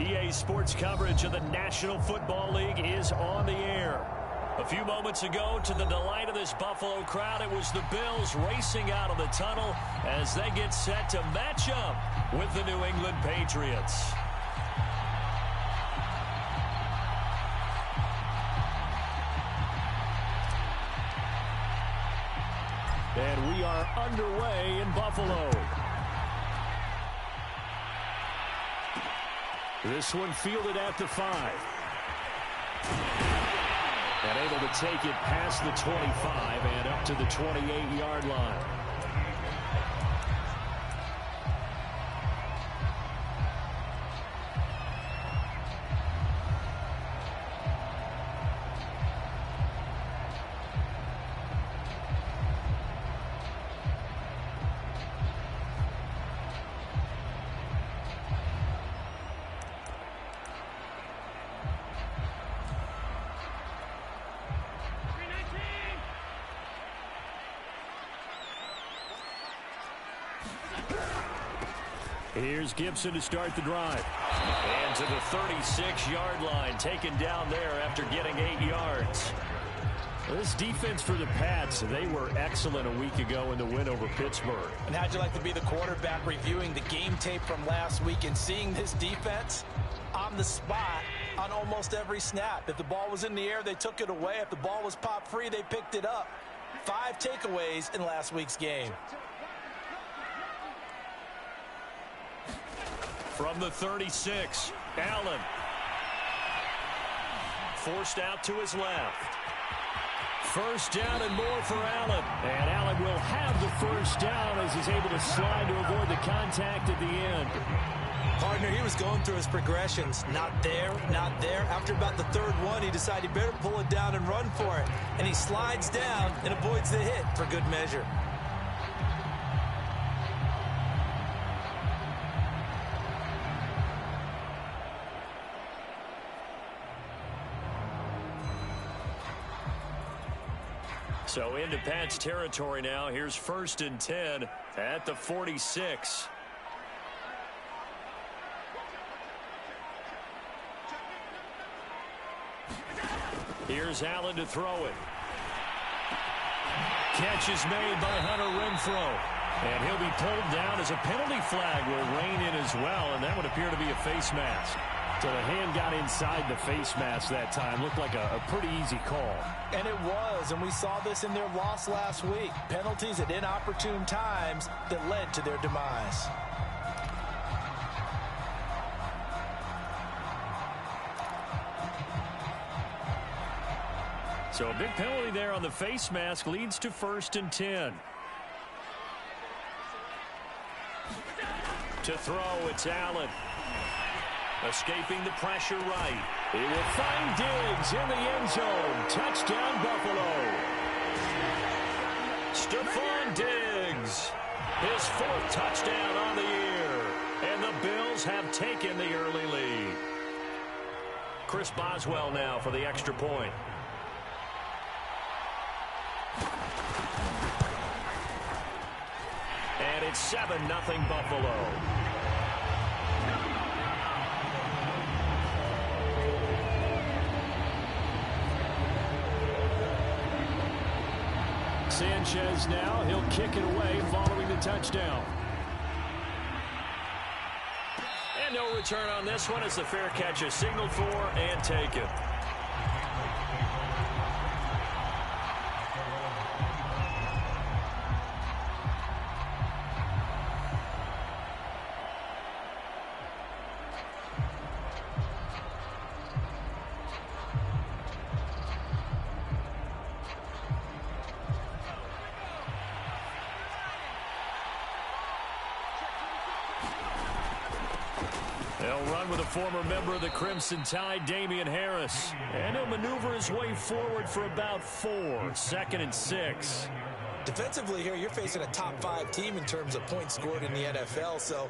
EA Sports coverage of the National Football League is on the air. A few moments ago, to the delight of this Buffalo crowd, it was the Bills racing out of the tunnel as they get set to match up with the New England Patriots. And we are underway in Buffalo. This one fielded at the 5. And able to take it past the 25 and up to the 28-yard line. Here's Gibson to start the drive. And to the 36-yard line, taken down there after getting 8 yards. This defense for the Pats, they were excellent a week ago in the win over Pittsburgh. And how'd you like to be the quarterback reviewing the game tape from last week and seeing this defense on the spot on almost every snap? If the ball was in the air, they took it away. If the ball was pop free, they picked it up. 5 takeaways in last week's game. From the 36, Allen. Forced out to his left. First down and more for Allen. And Allen will have the first down as he's able to slide to avoid the contact at the end. Partner, he was going through his progressions. Not there, not there. After about the third one, he decided he better pull it down and run for it. And he slides down and avoids the hit for good measure. So into Pats territory now. Here's 1st and 10 at the 46. Here's Allen to throw it. Catch is made by Hunter Renfrow. And he'll be pulled down as a penalty flag will rein in as well. And that would appear to be a face mask. So the hand got inside the face mask that time. Looked like a pretty easy call. And it was, and we saw this in their loss last week. Penalties at inopportune times that led to their demise. So a big penalty there on the face mask leads to 1st and 10. To throw, it's Allen. Escaping the pressure right. He will find Diggs in the end zone. Touchdown, Buffalo. Stephon Diggs. His 4th touchdown on the year. And the Bills have taken the early lead. Chris Boswell now for the extra point. And it's 7-0 Buffalo. Sanchez now, he'll kick it away following the touchdown. And no return on this one as the fair catch is signaled for and taken. They'll run with a former member of the Crimson Tide, Damian Harris. And he'll maneuver his way forward for about 4. 2nd and 6. Defensively here, you're facing a top 5 team in terms of points scored in the NFL. So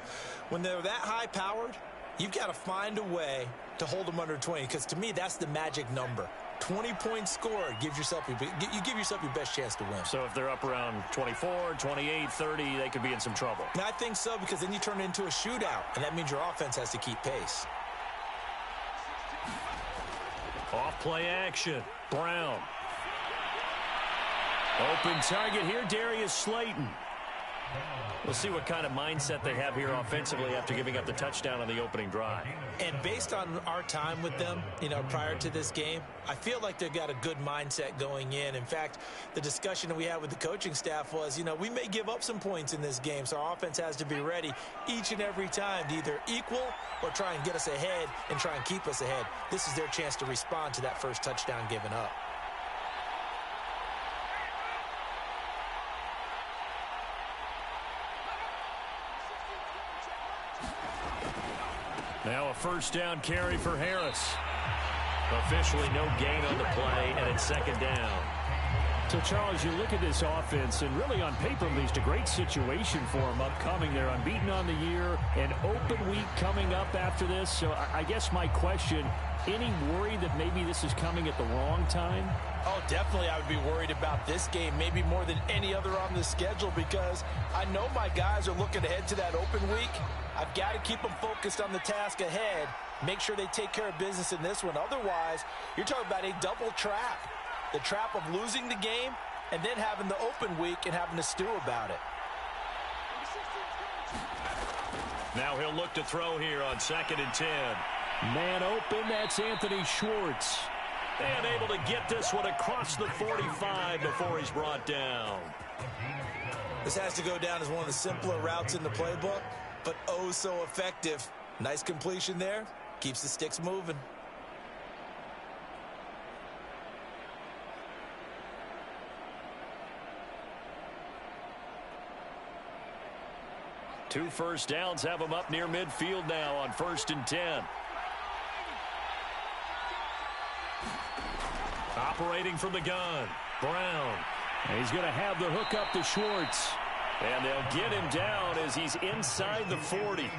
when they're that high-powered, you've got to find a way to hold them under 20. Because to me, that's the magic number. 20 points scored, you give yourself your best chance to win. So if they're up around 24, 28, 30, they could be in some trouble. And I think so, because then you turn it into a shootout, and that means your offense has to keep pace. Off play action. Brown. Open target here, Darius Slayton. We'll see what kind of mindset they have here offensively after giving up the touchdown on the opening drive. And based on our time with them, prior to this game, I feel like they've got a good mindset going in. In fact, the discussion that we had with the coaching staff was, we may give up some points in this game, so our offense has to be ready each and every time to either equal or try and get us ahead and try and keep us ahead. This is their chance to respond to that first touchdown given up. Now a first down carry for Harris. Officially no gain on the play, and it's second down. So, Charles, you look at this offense, and really on paper, at least, a great situation for them upcoming. They're unbeaten on the year, an open week coming up after this. So I guess my question, any worry that maybe this is coming at the wrong time? Oh, definitely I would be worried about this game, maybe more than any other on the schedule, because I know my guys are looking ahead to that open week. I've got to keep them focused on the task ahead, make sure they take care of business in this one. Otherwise, you're talking about a double trap. The trap of losing the game and then having the open week and having to stew about it. Now he'll look to throw here on 2nd and 10. Man open, that's Anthony Schwartz. And able to get this one across the 45 before he's brought down. This has to go down as one of the simpler routes in the playbook, but oh so effective. Nice completion there. Keeps the sticks moving. Two first downs have him up near midfield now on 1st and 10. Operating from the gun, Brown. And he's going to have the hook up to Schwartz. And they'll get him down as he's inside the 40.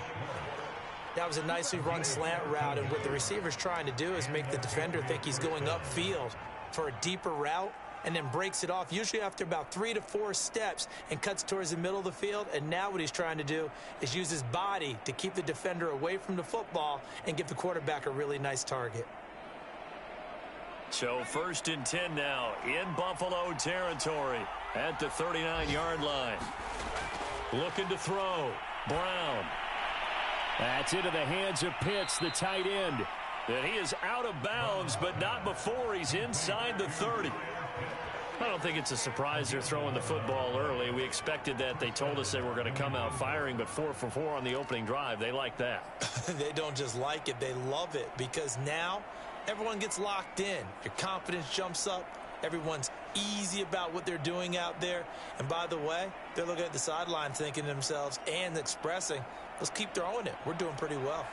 That was a nicely run slant route, and what the receiver's trying to do is make the defender think he's going upfield for a deeper route, and then breaks it off, usually after about 3 to 4 steps, and cuts towards the middle of the field. And now what he's trying to do is use his body to keep the defender away from the football and give the quarterback a really nice target. So 1st and 10 now in Buffalo territory at the 39-yard line. Looking to throw. Brown. That's into the hands of Pitts, the tight end. And he is out of bounds, but not before he's inside the 30. I don't think it's a surprise they're throwing the football early. We expected that. They told us they were going to come out firing, but 4 for 4 on the opening drive. They like that. They don't just like it, they love it, because now everyone gets locked in. Your confidence jumps up. Everyone's easy about what they're doing out there. And by the way, they're looking at the sideline thinking to themselves and expressing, let's keep throwing it. We're doing pretty well.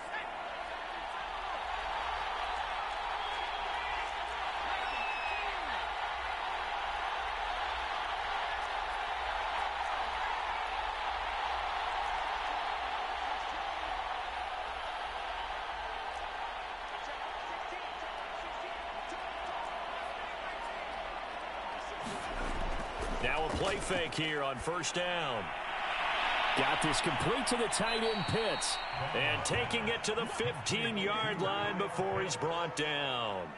Now a play fake here on 1st down. Got this complete to the tight end, Pitts. And taking it to the 15-yard line before he's brought down.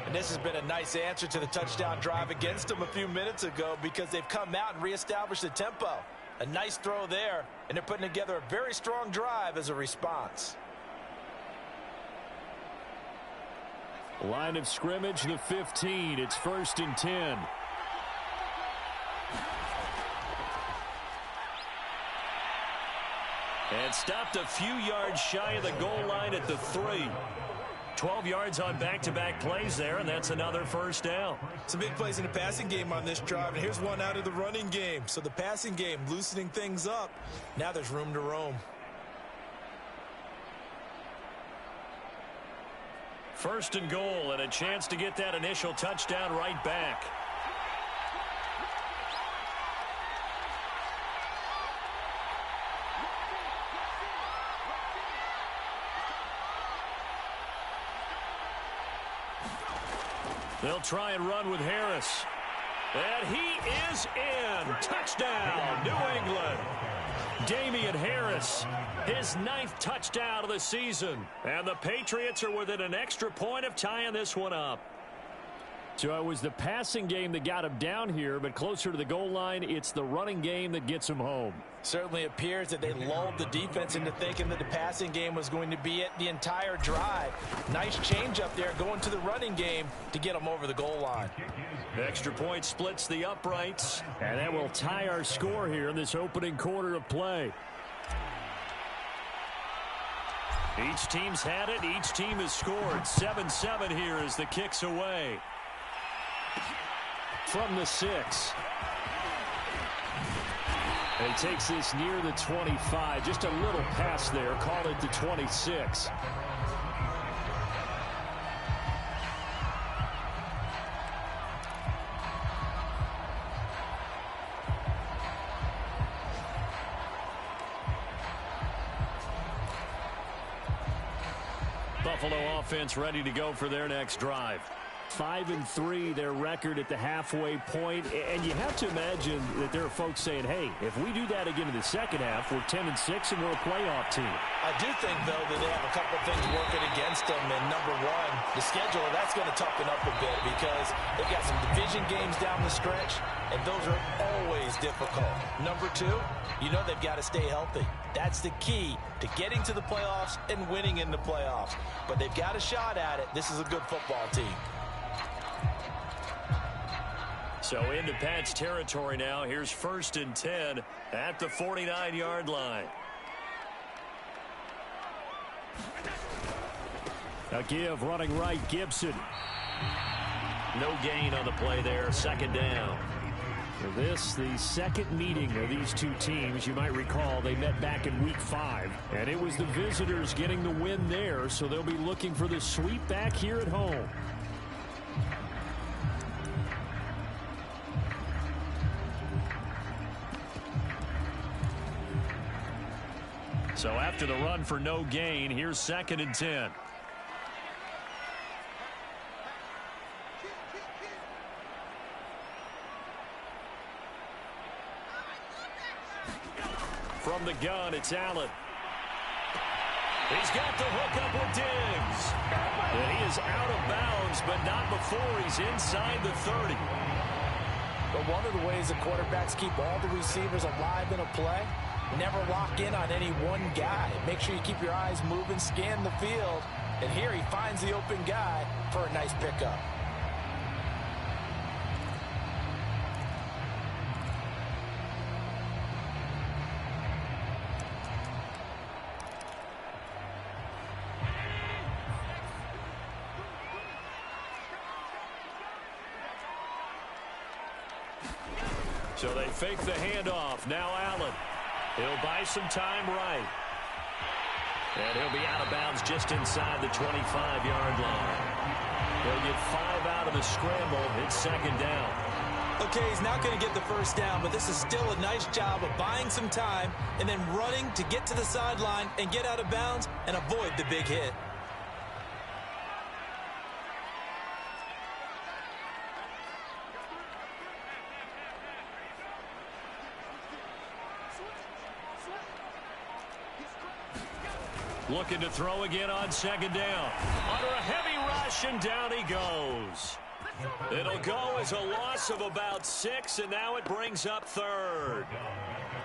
And this has been a nice answer to the touchdown drive against them a few minutes ago, because they've come out and reestablished the tempo. A nice throw there, and they're putting together a very strong drive as a response. Line of scrimmage, the 15. It's 1st and 10. And stopped a few yards shy of the goal line at the 3. 12 yards on back-to-back plays there, and that's another 1st down. Some big plays in the passing game on this drive, and here's one out of the running game. So the passing game loosening things up. Now there's room to roam. 1st and goal, and a chance to get that initial touchdown right back. They'll try and run with Harris. And he is in. Touchdown, New England. Damian Harris, his 9th touchdown of the season. And the Patriots are within an extra point of tying this one up. So it was the passing game that got him down here, but closer to the goal line, it's the running game that gets him home. Certainly appears that they lulled the defense into thinking that the passing game was going to be it the entire drive. Nice change up there going to the running game to get them over the goal line. Extra point splits the uprights. And that will tie our score here in this opening quarter of play. Each team's had it. Each team has scored. 7-7 here as the kick's away. From the 6. And he takes this near the 25. Just a little pass there. Call it the 26. Buffalo offense ready to go for their next drive. 5-3 their record at the halfway point, and you have to imagine that there are folks saying, hey, if we do that again in the second half, we're 10-6 and we're a playoff team. I do think, though, that they have a couple of things working against them, and number one, the schedule, that's going to toughen up a bit because they've got some division games down the stretch, and those are always difficult. Number two, you know they've got to stay healthy. That's the key to getting to the playoffs and winning in the playoffs. But they've got a shot at it. This is a good football team. So into Pat's territory now. Here's 1st and 10 at the 49-yard line. A give running right, Gibson. No gain on the play there. 2nd down. For this, the second meeting of these two teams, you might recall they met back in week 5. And it was the visitors getting the win there, so they'll be looking for the sweep back here at home. So after the run for no gain, here's 2nd and 10. From the gun, it's Allen. He's got the hook up with Diggs. And he is out of bounds, but not before he's inside the 30. But one of the ways the quarterbacks keep all the receivers alive in a play, never lock in on any one guy. Make sure you keep your eyes moving, scan the field. And here he finds the open guy for a nice pickup. So they fake the handoff. Now Allen. He'll buy some time right. And he'll be out of bounds just inside the 25-yard line. He'll get 5 out of the scramble. It's 2nd down. Okay, he's not going to get the first down, but this is still a nice job of buying some time and then running to get to the sideline and get out of bounds and avoid the big hit. Looking to throw again on 2nd down. Under a heavy rush, and down he goes. It'll go as a loss of about 6, and now it brings up 3rd.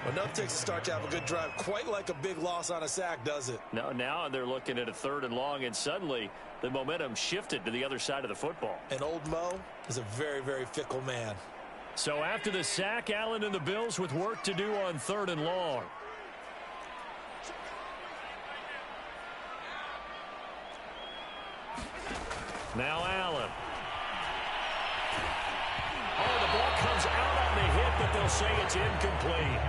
Enough takes to start to have a good drive. Quite like a big loss on a sack, does it? No, now they're looking at a 3rd and long, and suddenly the momentum shifted to the other side of the football. And old Mo is a very, very fickle man. So after the sack, Allen and the Bills with work to do on 3rd and long. Now Allen. Oh, the ball comes out on the hit, but they'll say it's incomplete.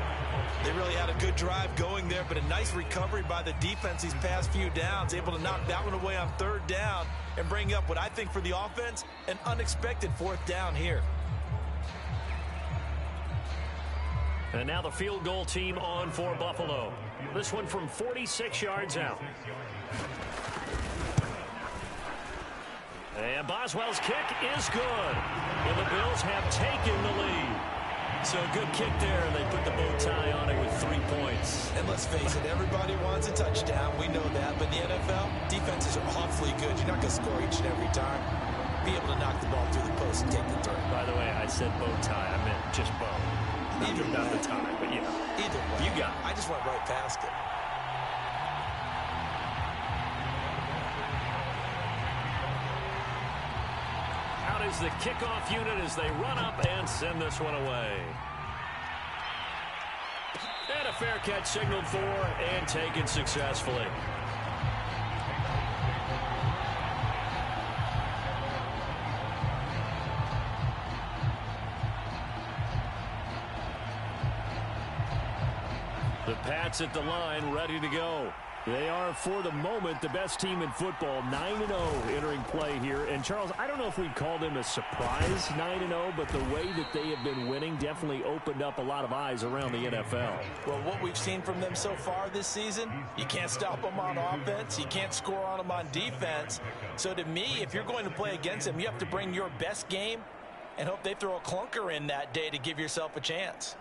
They really had a good drive going there, but a nice recovery by the defense these past few downs, able to knock that one away on 3rd down and bring up what I think for the offense, an unexpected 4th down here. And now the field goal team on for Buffalo. This one from 46 yards out. And Boswell's kick is good. And the Bills have taken the lead. So a good kick there, and they put the bow tie on it with 3 points. And let's face it, everybody wants a touchdown. We know that. But in the NFL, defenses are awfully good. You're not going to score each and every time. Be able to knock the ball through the post and take the throw. By the way, I said bow tie. I meant just bow. Not the tie, but you know. Either way. You got it. I just went right past it. Out is the kickoff unit as they run up and send this one away. And a fair catch signaled for and taken successfully. The Pats at the line, ready to go. They are, for the moment, the best team in football, 9-0 entering play here. And, Charles, I don't know if we'd call them a surprise 9-0, but the way that they have been winning definitely opened up a lot of eyes around the NFL. Well, what we've seen from them so far this season, you can't stop them on offense. You can't score on them on defense. So, to me, if you're going to play against them, you have to bring your best game and hope they throw a clunker in that day to give yourself a chance.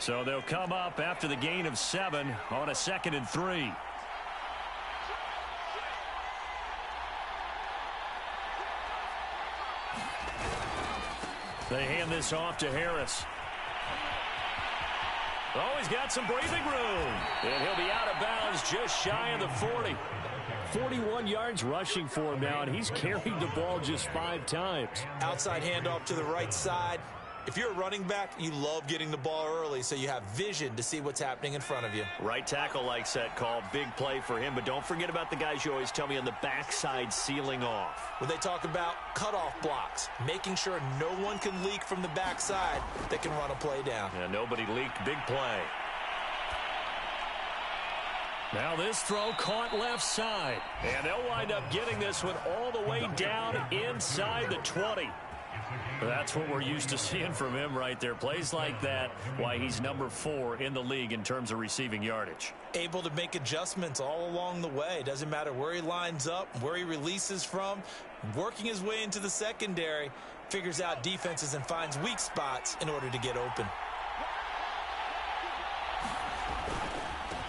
So they'll come up after the gain of 7 on a 2nd and 3. They hand this off to Harris. Oh, he's got some breathing room. And he'll be out of bounds just shy of the 40. 41 yards rushing for him now, and he's carried the ball just 5 times. Outside handoff to the right side. If you're a running back, you love getting the ball early so you have vision to see what's happening in front of you. Right tackle likes that call. Big play for him. But don't forget about the guys you always tell me on the backside sealing off. When they talk about cutoff blocks, making sure no one can leak from the backside that can run a play down. Yeah, nobody leaked. Big play. Now this throw caught left side. And they'll wind up getting this one all the way down inside the 20. That's what we're used to seeing from him right there. Plays like that, why he's number 4 in the league in terms of receiving yardage. Able to make adjustments all along the way. Doesn't matter where he lines up, where he releases from. Working his way into the secondary, figures out defenses and finds weak spots in order to get open.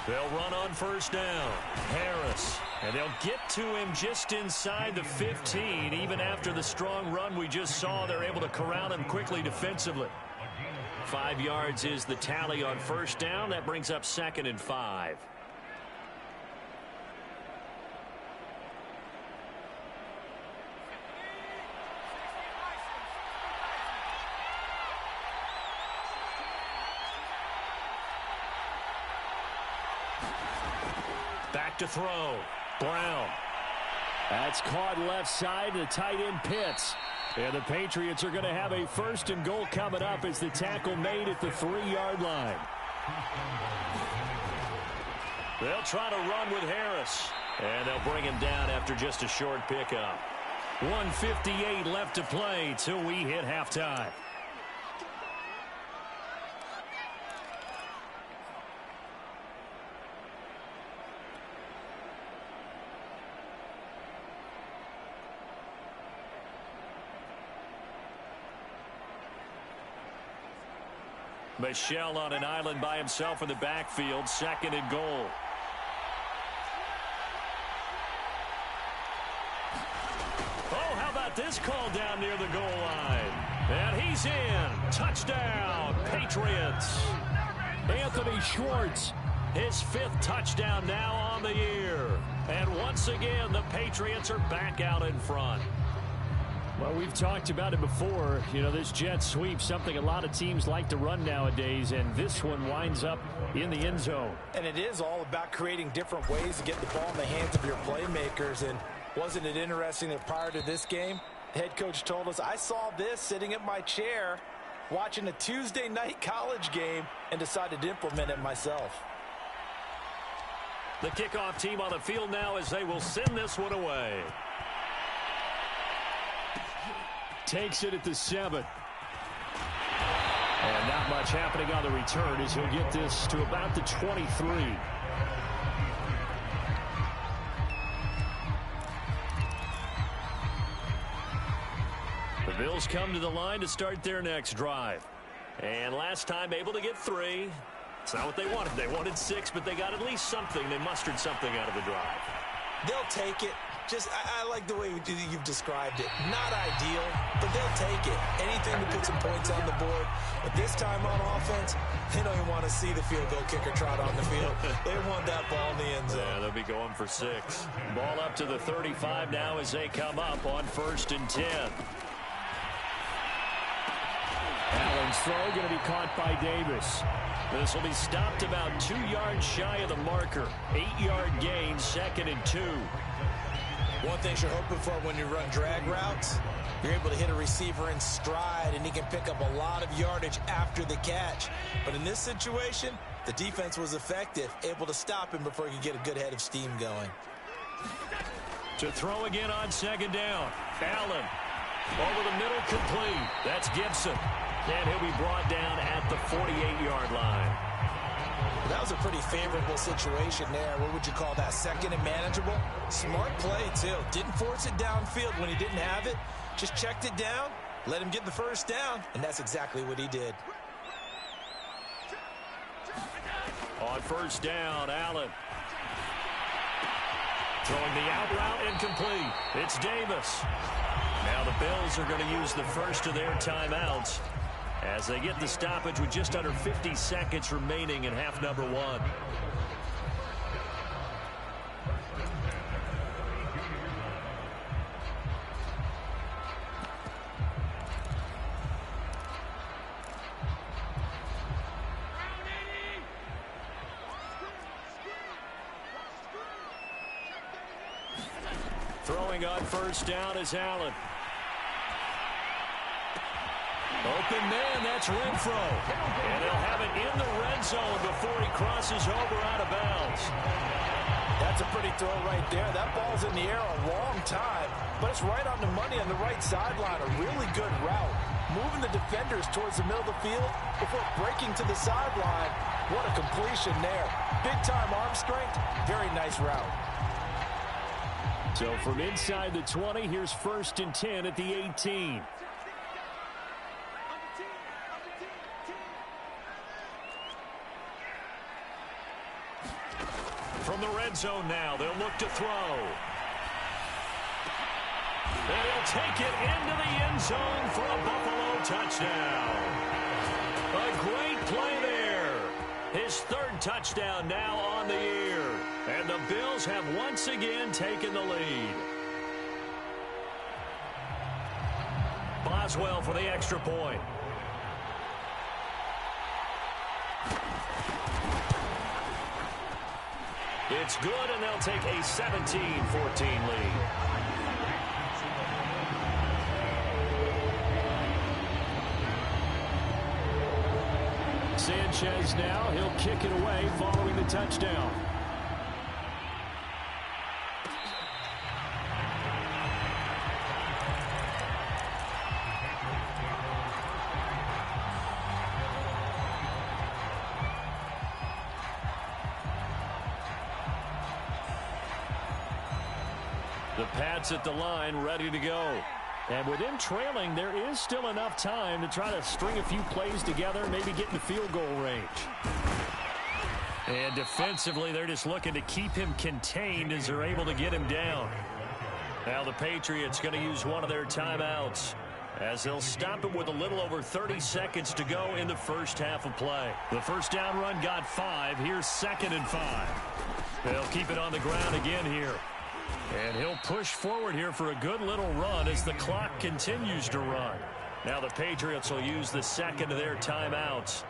They'll run on first down. Harris. And they'll get to him just inside the 15. Even after the strong run we just saw, they're able to corral him quickly defensively. 5 yards is the tally on first down. That brings up 2nd and 5. Back to throw. Brown. That's caught left side. The tight end Pitts. And the Patriots are going to have a 1st and goal coming up as the tackle made at the 3-yard line. They'll try to run with Harris. And they'll bring him down after just a short pickup. 1:58 left to play till we hit halftime. Michel on an island by himself in the backfield. 2nd and goal. Oh, how about this call down near the goal line? And he's in. Touchdown, Patriots. Anthony Schwartz. His 5th touchdown now on the year. And once again, the Patriots are back out in front. Well, we've talked about it before. You know, this jet sweep, something a lot of teams like to run nowadays, and this one winds up in the end zone. And it is all about creating different ways to get the ball in the hands of your playmakers. And wasn't it interesting that prior to this game, the head coach told us, I saw this sitting at my chair watching a Tuesday night college game and decided to implement it myself. The kickoff team on the field now as they will send this one away. Takes it at the 7. And not much happening on the return as he'll get this to about the 23. The Bills Bills come to the line to start their next drive. And last time able to get 3. It's not what they wanted. They wanted 6, but they got at least something. They mustered something out of the drive. They'll take it. I like the way you've described it. Not ideal, but they'll take it. Anything to put some points on the board. But this time on offense, they don't even want to see the field goal kicker trot on the field. They want that ball in the end zone. Yeah, they'll be going for 6. Ball up to the 35 now as they come up on 1st and 10. Allen's throw going to be caught by Davis. This will be stopped about 2 yards shy of the marker. 8-yard gain, 2nd and 2. One thing you're hoping for when you run drag routes, you're able to hit a receiver in stride, and he can pick up a lot of yardage after the catch. But in this situation, the defense was effective, able to stop him before he could get a good head of steam going. To throw again on 2nd down. Allen over the middle, complete. That's Gibson. And he'll be brought down at the 48-yard line. That was a pretty favorable situation there. What would you call that? 2nd and manageable? Smart play, too. Didn't force it downfield when he didn't have it. Just checked it down, let him get the 1st down, and that's exactly what he did. On 1st down, Allen. Throwing the out route, incomplete. It's Davis. Now the Bills are going to use the first of their timeouts as they get the stoppage with just under 50 seconds remaining in half number 1. Throwing on 1st down is Allen. Open man, that's Renfro. And they'll have it in the red zone before he crosses over out of bounds. That's a pretty throw right there. That ball's in the air a long time, but it's right on the money on the right sideline. A really good route. Moving the defenders towards the middle of the field before breaking to the sideline. What a completion there. Big-time arm strength. Very nice route. So from inside the 20, here's 1st and 10 at the 18. From the red zone now, they'll look to throw. And he'll take it into the end zone for a Buffalo touchdown. A great play there. His 3rd touchdown now on the year. And the Bills have once again taken the lead. Boswell for the extra point. It's good, and they'll take a 17-14 lead. Sanchez now, he'll kick it away following the touchdown. The Pats at the line, ready to go. And with him trailing, there is still enough time to try to string a few plays together, maybe get in the field goal range. And defensively, they're just looking to keep him contained as they're able to get him down. Now the Patriots going to use one of their timeouts as they'll stop it with a little over 30 seconds to go in the first half of play. The 1st down run got 5. Here's 2nd and 5. They'll keep it on the ground again here. And he'll push forward here for a good little run as the clock continues to run. Now the Patriots will use the 2nd of their timeouts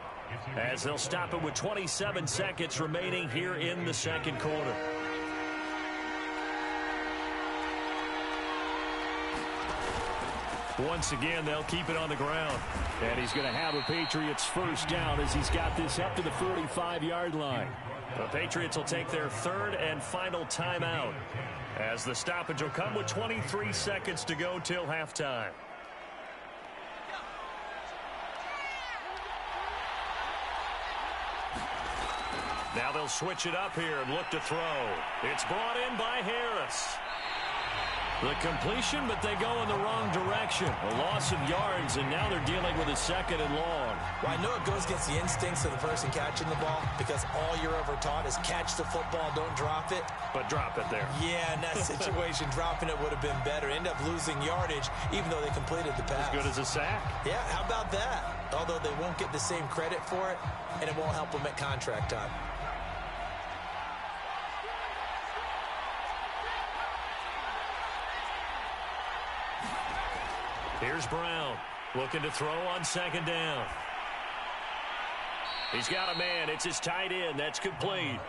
as they'll stop it with 27 seconds remaining here in the 2nd quarter. Once again, they'll keep it on the ground. And he's going to have a Patriots 1st down as he's got this up to the 45-yard line. The Patriots will take their 3rd and final timeout as the stoppage will come with 23 seconds to go till halftime. Now they'll switch it up here and look to throw. It's brought in by Harris. The completion, but they go in the wrong direction. A loss of yards, and now they're dealing with a 2nd and long. Well, I know it goes against the instincts of the person catching the ball because all you're ever taught is catch the football, don't drop it. But drop it there. Yeah, in that situation, dropping it would have been better. End up losing yardage, even though they completed the pass. As good as a sack. Yeah, how about that? Although they won't get the same credit for it, and it won't help them at contract time. Here's Brown, looking to throw on 2nd down. He's got a man. It's his tight end. That's complete.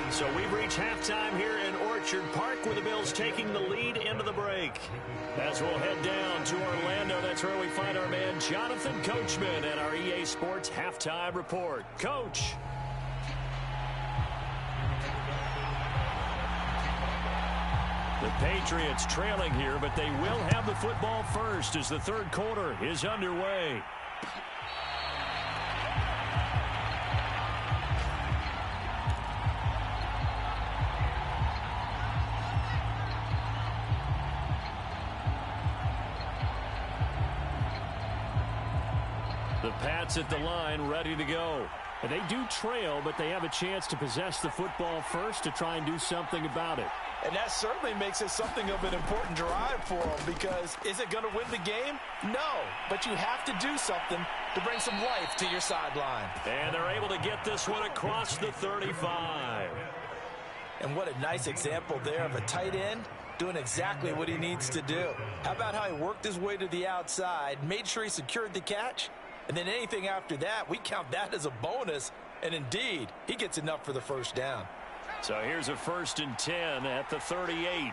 So we've reached halftime here in Orchard Park with the Bills taking the lead into the break. As we'll head down to Orlando, that's where we find our man Jonathan Coachman at our EA Sports Halftime Report. Coach. The Patriots trailing here, but they will have the football first as the 3rd quarter is underway. The Pats at the line, ready to go. And they do trail, but they have a chance to possess the football first to try and do something about it. And that certainly makes it something of an important drive for them because is it going to win the game? No, but you have to do something to bring some life to your sideline. And they're able to get this one across the 35. And what a nice example there of a tight end doing exactly what he needs to do. How about how he worked his way to the outside, made sure he secured the catch, and then anything after that, we count that as a bonus. And indeed, he gets enough for the 1st down. So here's a 1st and 10 at the 38.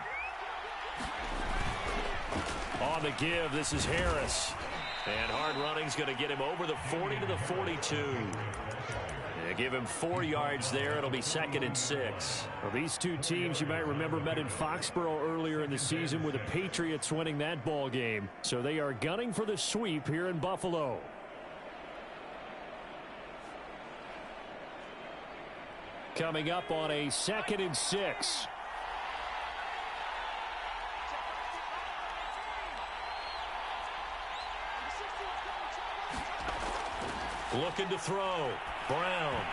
On the give, this is Harris. And hard running's going to get him over the 40 to the 42. They give him 4 yards there. It'll be 2nd and 6. Well, these two teams, you might remember, met in Foxborough earlier in the season with the Patriots winning that ball game. So they are gunning for the sweep here in Buffalo. Coming up on a 2nd and 6. Looking to throw. Brown.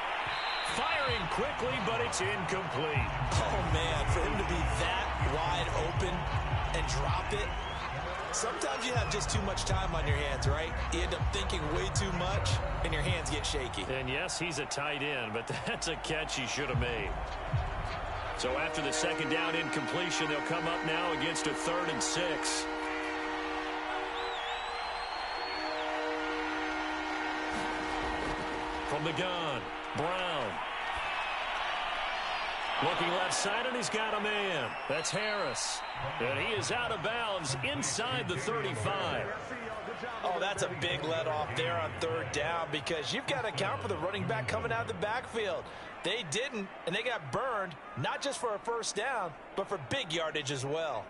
Firing quickly, but it's incomplete. Oh, man, for him to be that wide open and drop it. Sometimes you have just too much time on your hands, right? You end up thinking way too much, and your hands get shaky. And yes, he's a tight end, but that's a catch he should have made. So after the 2nd down incompletion, they'll come up now against a 3rd and 6. From the gun, Brown. Looking left side, and he's got a man. That's Harris. And he is out of bounds inside the 35. Oh, that's a big let off there on 3rd down because you've got to account for the running back coming out of the backfield. They didn't, and they got burned, not just for a 1st down, but for big yardage as well.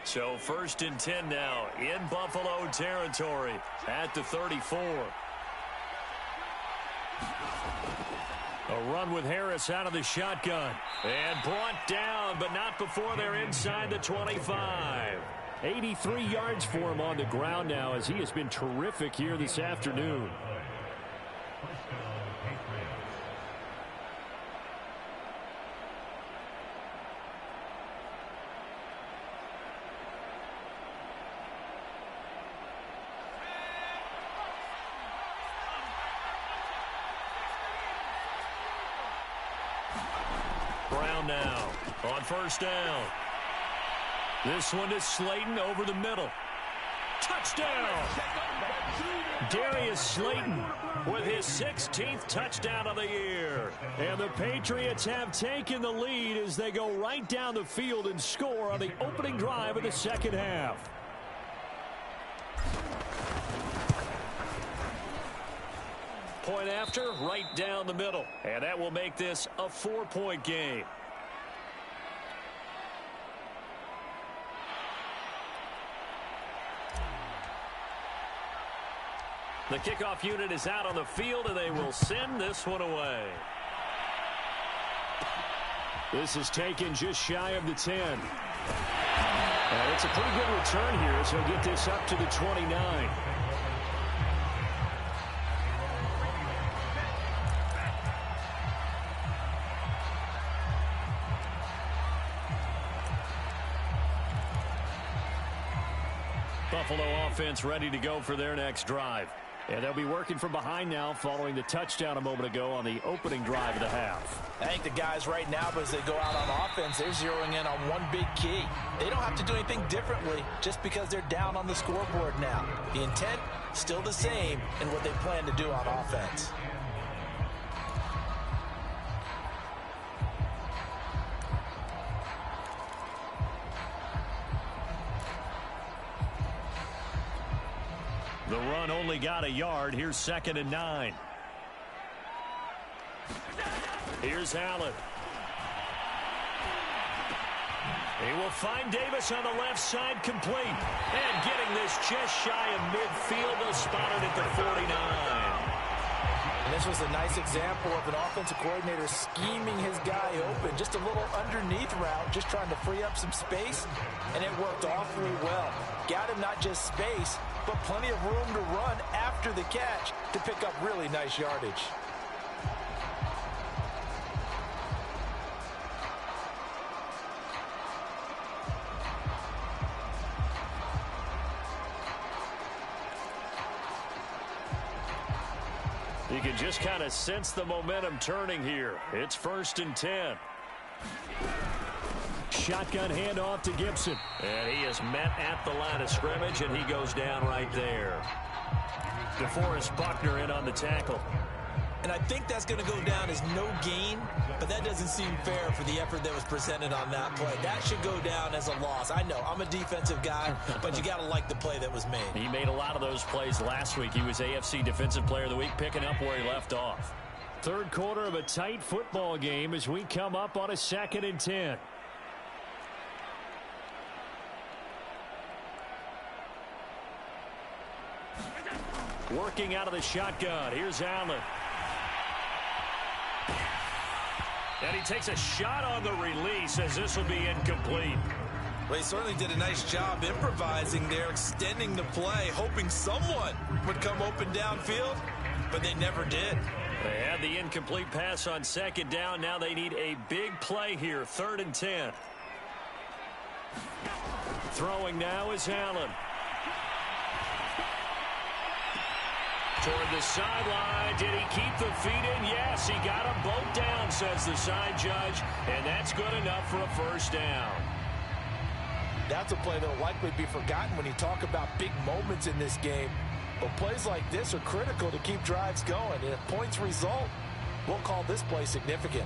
So 1st and 10 now in Buffalo territory at the 34. A run with Harris out of the shotgun. And brought down, but not before they're inside the 25. 83 yards for him on the ground now as he has been terrific here this afternoon. Brown now on 1st down. This one is Slayton over the middle. Touchdown! Darius Slayton with his 16th touchdown of the year. And the Patriots have taken the lead as they go right down the field and score on the opening drive of the 2nd half. Point after, right down the middle. And that will make this a 4-point game. The kickoff unit is out on the field, and they will send this one away. This is taken just shy of the 10. And it's a pretty good return here, so he'll get this up to the 29. Buffalo offense ready to go for their next drive. And they'll be working from behind now following the touchdown a moment ago on the opening drive of the half. I think the guys right now, as they go out on offense, they're zeroing in on one big key. They don't have to do anything differently just because they're down on the scoreboard now. The intent, still the same in what they plan to do on offense. The run only got a yard. Here's 2nd and 9. Here's Allen. He will find Davis on the left side, complete. And getting this just shy of midfield, they'll spot it at the 49. And this was a nice example of an offensive coordinator scheming his guy open. Just a little underneath route, just trying to free up some space. And it worked awfully well. Got him not just space, but plenty of room to run after the catch to pick up really nice yardage. You can just kind of sense the momentum turning here. It's 1st and 10. Shotgun handoff to Gibson. And he is met at the line of scrimmage, and he goes down right there. DeForest Buckner in on the tackle. And I think that's going to go down as no gain, but that doesn't seem fair for the effort that was presented on that play. That should go down as a loss. I know, I'm a defensive guy, but you got to like the play that was made. He made a lot of those plays last week. He was AFC Defensive Player of the Week, picking up where he left off. Third quarter of a tight football game as we come up on a 2nd and 10. Working out of the shotgun. Here's Allen. And he takes a shot on the release as this will be incomplete. Well, he certainly did a nice job improvising there, extending the play, hoping someone would come open downfield, but they never did. They had the incomplete pass on 2nd down. Now they need a big play here, 3rd and 10. Throwing now is Allen. Toward the sideline. Did he keep the feet in? Yes, he got them both down, says the side judge. And that's good enough for a 1st down. That's a play that will likely be forgotten when you talk about big moments in this game. But plays like this are critical to keep drives going. And if points result, we'll call this play significant.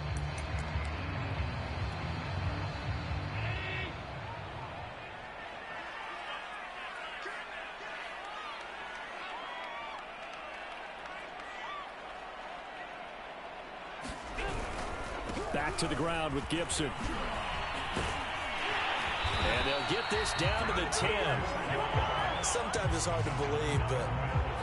Back to the ground with Gibson. And they'll get this down to the 10. Sometimes it's hard to believe, but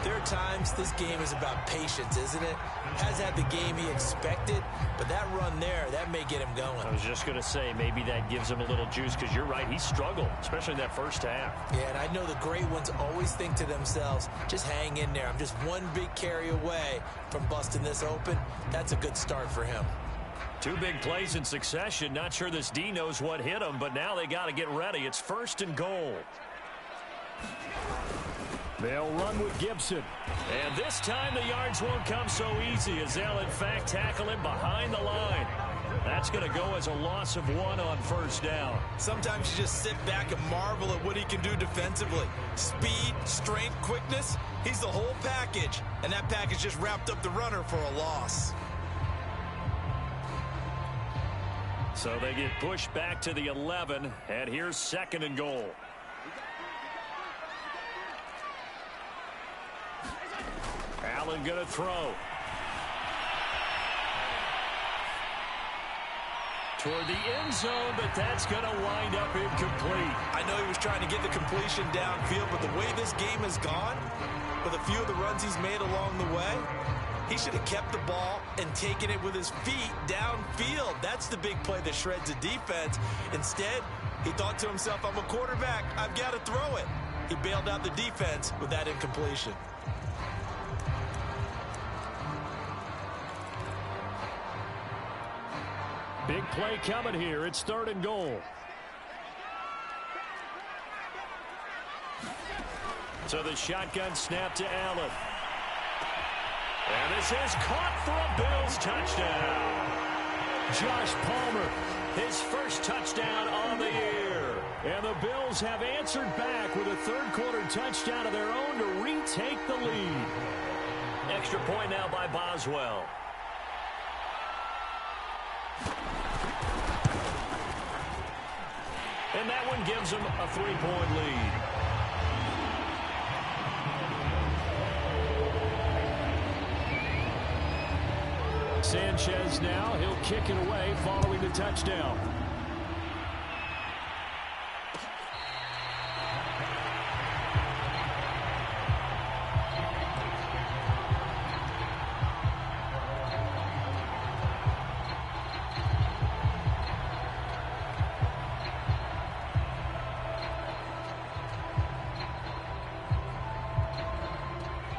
there are times this game is about patience, isn't it? Has had the game he expected, but that run there, that may get him going. I was just going to say, maybe that gives him a little juice, because you're right, he struggled, especially in that 1st half. Yeah, and I know the great ones always think to themselves, just hang in there. I'm just one big carry away from busting this open. That's a good start for him. 2 big plays in succession. Not sure this D knows what hit him, but now they got to get ready. It's 1st and goal. They'll run with Gibson. And this time the yards won't come so easy as they'll, in fact, tackle him behind the line. That's going to go as a loss of 1 on 1st down. Sometimes you just sit back and marvel at what he can do defensively. Speed, strength, quickness, he's the whole package. And that package just wrapped up the runner for a loss. So they get pushed back to the 11, and here's 2nd and goal. Allen going to throw. Toward the end zone, but that's going to wind up incomplete. I know he was trying to get the completion downfield, but the way this game has gone, with a few of the runs he's made along the way, He should have kept the ball and taken it with his feet downfield. That's the big play that shreds the defense. Instead, he thought to himself, I'm a quarterback. I've got to throw it. He bailed out the defense with that incompletion. Big play coming here. It's 3rd and goal. So the shotgun snap to Allen. And this is caught for a Bills touchdown. Josh Palmer, his first touchdown on the year. And the Bills have answered back with a third-quarter touchdown of their own to retake the lead. Extra point now by Boswell. And that one gives them a 3-point lead. Sanchez now, he'll kick it away following the touchdown.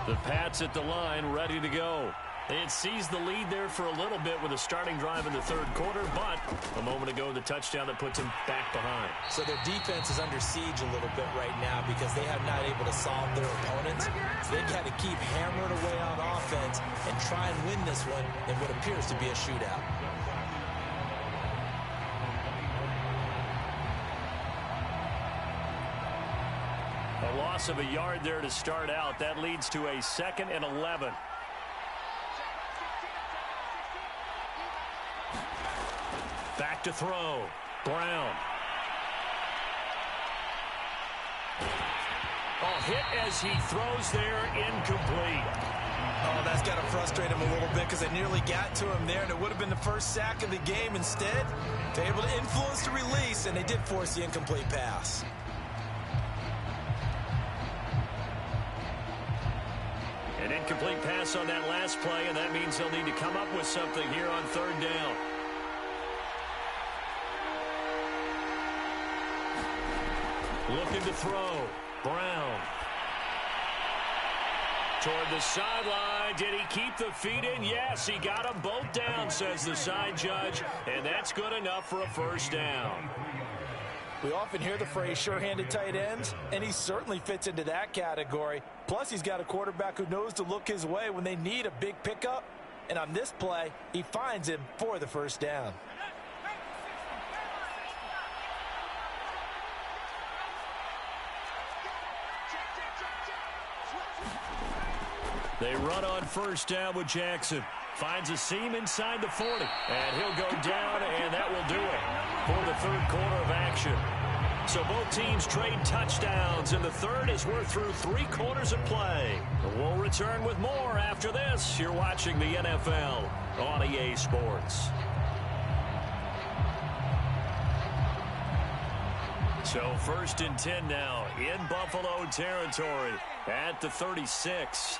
The Pats at the line, ready to go. They had seized the lead there for a little bit with a starting drive in the third quarter, but a moment ago, the touchdown that puts them back behind. So their defense is under siege a little bit right now because they have not able to solve their opponents. So they've had to keep hammering away on offense and try and win this one in what appears to be a shootout. A loss of a yard there to start out. That leads to a 2nd and 11. Back to throw. Brown. Oh, hit as he throws there, incomplete. Oh, that's got to frustrate him a little bit because they nearly got to him there, and it would have been the first sack of the game. Instead, they're able to influence the release, and they did force the incomplete pass. An incomplete pass on that last play, and that means they'll need to come up with something here on 3rd down. Looking to throw. Brown. Toward the sideline. Did he keep the feet in? Yes, he got them both down, says the side judge. And that's good enough for a first down. We often hear the phrase sure-handed tight ends, and he certainly fits into that category. Plus, he's got a quarterback who knows to look his way when they need a big pickup. And on this play, he finds him for the first down. They run on first down with Jackson. Finds a seam inside the 40. And he'll go down, and that will do it for the third quarter of action. So both teams trade touchdowns in the third as we're through 3 quarters of play. We'll return with more after this. You're watching the NFL on EA Sports. So 1st and 10 now in Buffalo territory at the 36.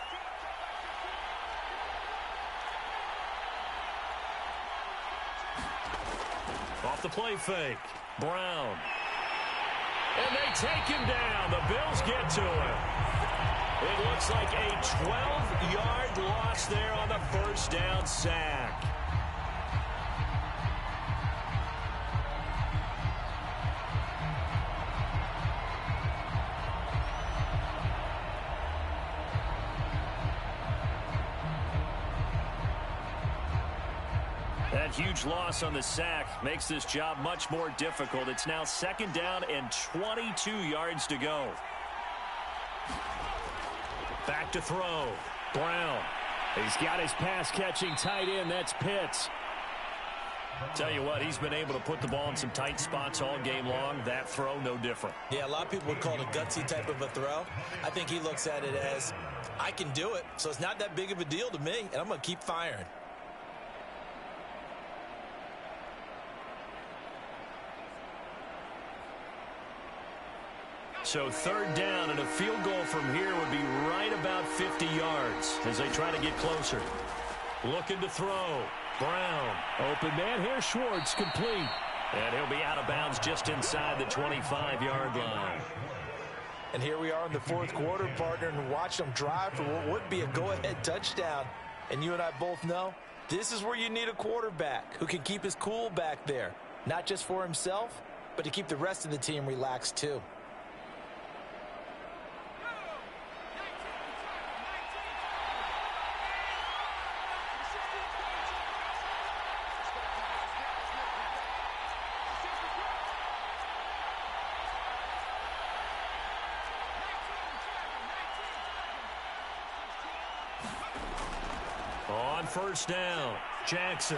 Off the play fake. Brown. And they take him down. The Bills get to him. It looks like a 12-yard loss there on the first down sack. That huge loss on the sack makes this job much more difficult. It's now 2nd down and 22 yards to go. Back to throw. Brown. He's got his pass-catching tight end. That's Pitts. Tell you what, he's been able to put the ball in some tight spots all game long. That throw, no different. Yeah, a lot of people would call it a gutsy type of a throw. I think he looks at it as, I can do it, so it's not that big of a deal to me, and I'm going to keep firing. So 3rd down, and a field goal from here would be right about 50 yards as they try to get closer. Looking to throw. Brown. Open man here. Schwartz complete. And he'll be out of bounds just inside the 25-yard line. And here we are in the fourth quarter, partner, and watch them drive for what would be a go-ahead touchdown. And you and I both know this is where you need a quarterback who can keep his cool back there, not just for himself, but to keep the rest of the team relaxed too. On first down, Jackson.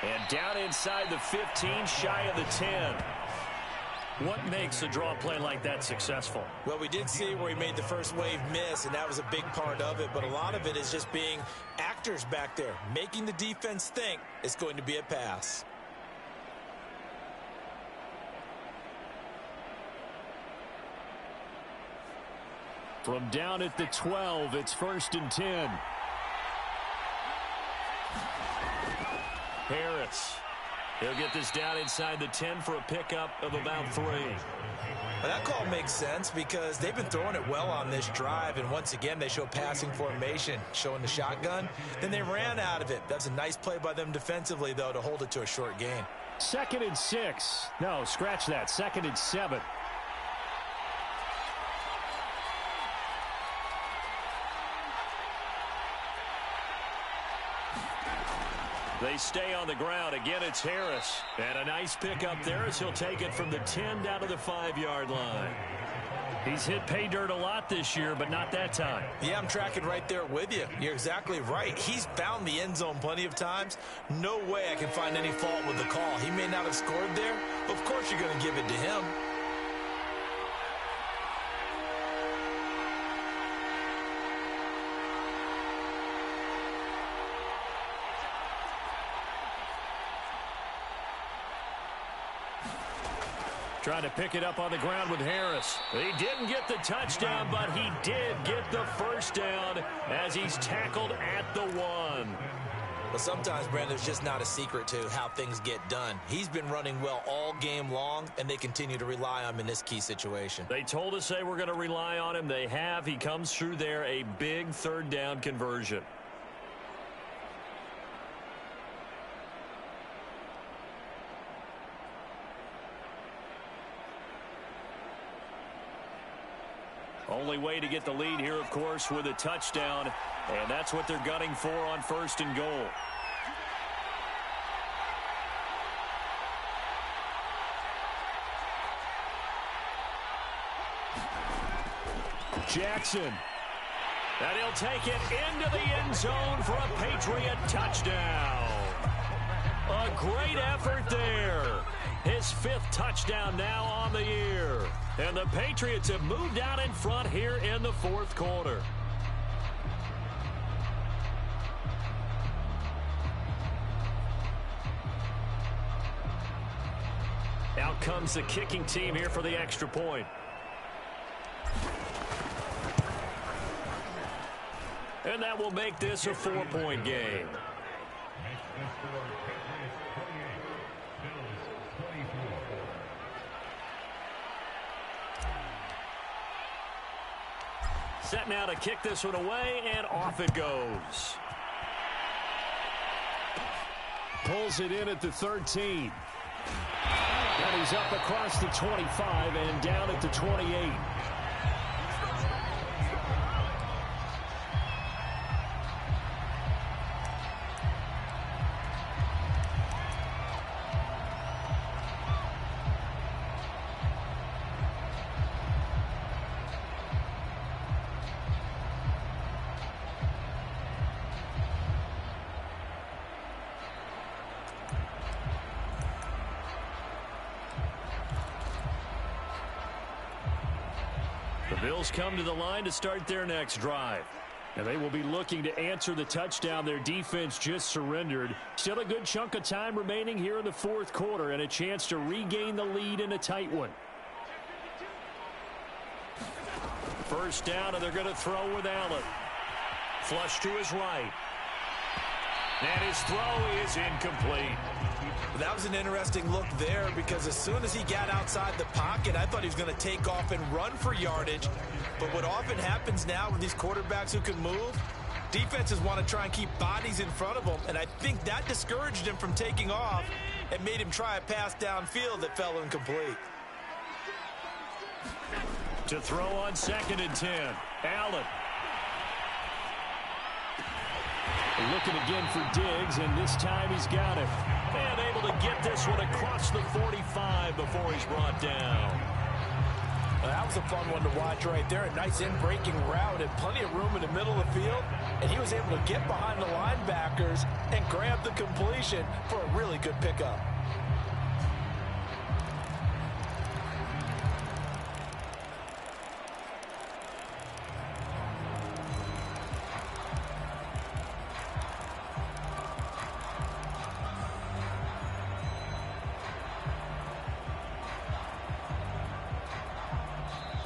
And down inside the 15, shy of the 10. What makes a draw play like that successful? Well, we did see where he made the first wave miss, and that was a big part of it. But a lot of it is just being actors back there, making the defense think it's going to be a pass. From down at the 12, it's 1st and 10. Harris. He'll get this down inside the 10 for a pickup of about 3. Well, that call makes sense because they've been throwing it well on this drive, and once again they show passing formation, showing the shotgun. Then they ran out of it. That's a nice play by them defensively, though, to hold it to a short gain. 2nd and 6. No, scratch that. 2nd and 7. They stay on the ground. Again, it's Harris. And a nice pickup there as he'll take it from the 10 down to the 5-yard line. He's hit pay dirt a lot this year, but not that time. Yeah, I'm tracking right there with you. You're exactly right. He's found the end zone plenty of times. No way I can find any fault with the call. He may not have scored there. Of course you're going to give it to him. Trying to pick it up on the ground with Harris. He didn't get the touchdown, but he did get the first down as he's tackled at the 1. But sometimes, Brandon, there's just not a secret to how things get done. He's been running well all game long, and they continue to rely on him in this key situation. They told us they were going to rely on him. They have. He comes through there, a big 3rd down conversion. Only way to get the lead here, of course, with a touchdown. And that's what they're gunning for on 1st and goal. Jackson. And he'll take it into the end zone for a Patriot touchdown. A great effort there. His 5th touchdown now on the year. And the Patriots have moved out in front here in the 4th quarter. Out comes the kicking team here for the extra point. And that will make this a 4-point game. Set now to kick this one away, and off it goes. Pulls it in at the 13. And he's up across the 25 and down at the 28. Bills come to the line to start their next drive. And they will be looking to answer the touchdown their defense just surrendered. Still a good chunk of time remaining here in the 4th quarter and a chance to regain the lead in a tight one. First down, and they're going to throw with Allen. Flush to his right. And his throw is incomplete. That was an interesting look there because as soon as he got outside the pocket, I thought he was going to take off and run for yardage. But what often happens now with these quarterbacks who can move, defenses want to try and keep bodies in front of them, and I think that discouraged him from taking off and made him try a pass downfield that fell incomplete. To throw on 2nd and 10, Allen. Looking again for Diggs, and this time he's got it. And able to get this one across the 45 before he's brought down. That was a fun one to watch right there. A nice in-breaking route and plenty of room in the middle of the field. And he was able to get behind the linebackers and grab the completion for a really good pickup.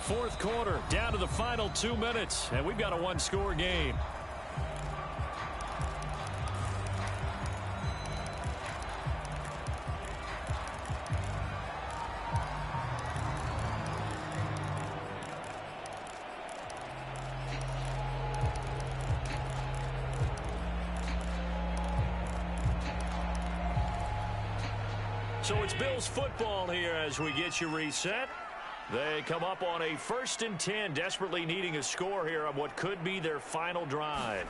Fourth quarter, down to the final 2 minutes, and we've got a one-score game. So it's Bills football here as we get you reset. They come up on a 1st and 10, desperately needing a score here on what could be their final drive.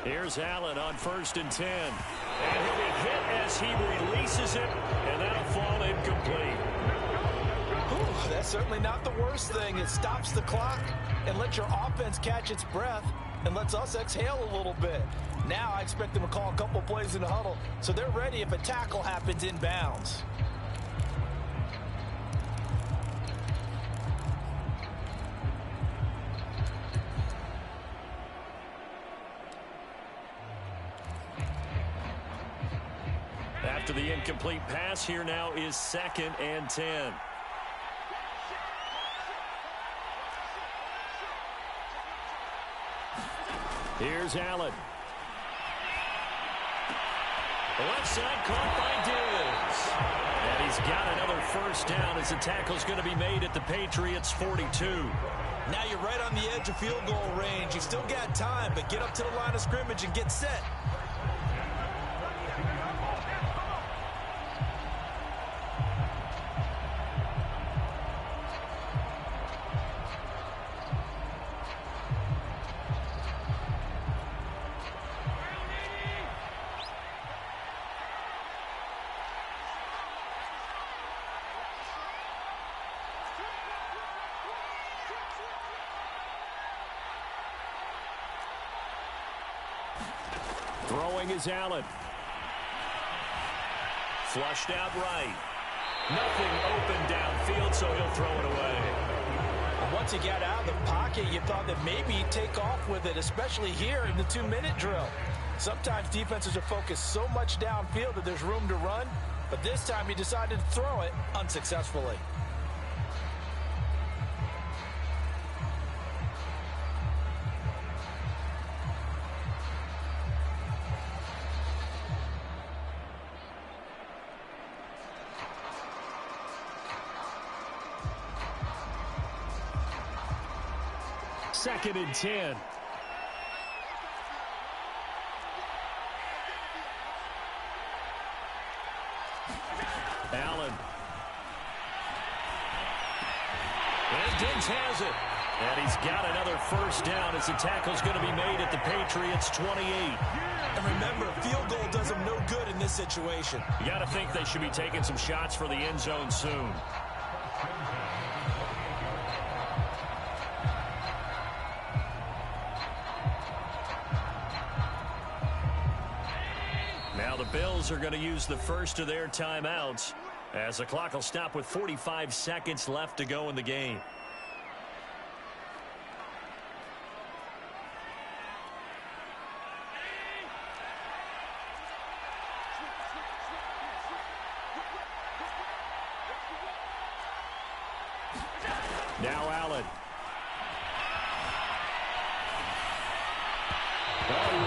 Here's Allen on 1st and 10. And he'll be hit as he releases it, and that'll fall incomplete. Whew, that's certainly not the worst thing. It stops the clock and lets your offense catch its breath and lets us exhale a little bit. Now I expect them to call a couple plays in the huddle so they're ready if a tackle happens inbounds. After the incomplete pass, here now is 2nd and 10. Here's Allen. The left side caught by Diggs. And he's got another 1st down as the tackle's going to be made at the Patriots' 42. Now you're right on the edge of field goal range. You've still got time, but get up to the line of scrimmage and get set. Throwing is Allen. Flushed out right. Nothing open downfield, so he'll throw it away. And once he got out of the pocket, you thought that maybe he'd take off with it, especially here in the 2-minute drill. Sometimes defenses are focused so much downfield that there's room to run, but this time he decided to throw it unsuccessfully. Second and 10. Allen. And Diggs has it. And he's got another 1st down as the tackle's going to be made at the Patriots' 28. And remember, field goal does them no good in this situation. You got to think they should be taking some shots for the end zone soon. Now the Bills are going to use the first of their timeouts as the clock will stop with 45 seconds left to go in the game. Now Allen. Oh,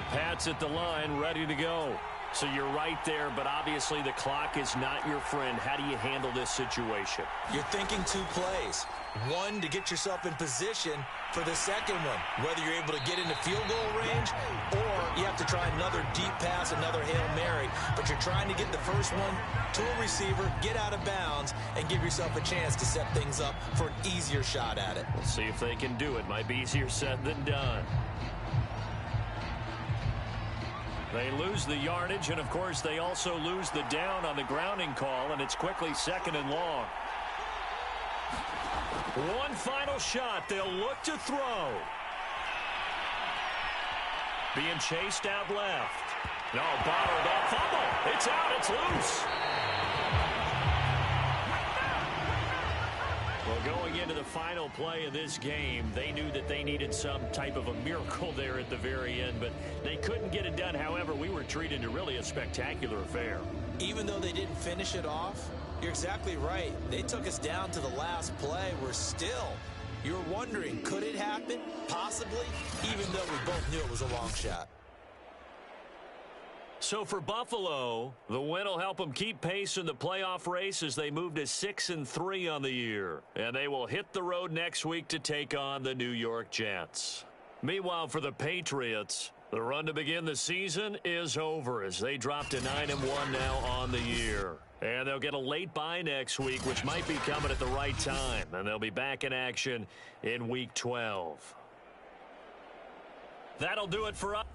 The Pats at the line, ready to go. So you're right there, but obviously the clock is not your friend. How do you handle this situation? You're thinking 2 plays. One, to get yourself in position for the second one, whether you're able to get into field goal range or you have to try another deep pass, another Hail Mary. But you're trying to get the first one to a receiver, get out of bounds, and give yourself a chance to set things up for an easier shot at it. We'll see if they can do it. Might be easier said than done. They lose the yardage, and, of course, they also lose the down on the grounding call, and it's quickly 2nd and long. One final shot. They'll look to throw. Being chased out left. No, bottled up. Fumble. It's out. It's loose. Well, going into the final play of this game, they knew that they needed some type of a miracle there at the very end, but they couldn't get it done. However, we were treated to really a spectacular affair. Even though they didn't finish it off, you're exactly right. They took us down to the last play. You're wondering, could it happen? Possibly, even though we both knew it was a long shot. So for Buffalo, the win will help them keep pace in the playoff race as they move to 6-3 on the year. And they will hit the road next week to take on the New York Jets. Meanwhile, for the Patriots, the run to begin the season is over as they drop to 9-1 now on the year. And they'll get a late bye next week, which might be coming at the right time. And they'll be back in action in Week 12. That'll do it for us.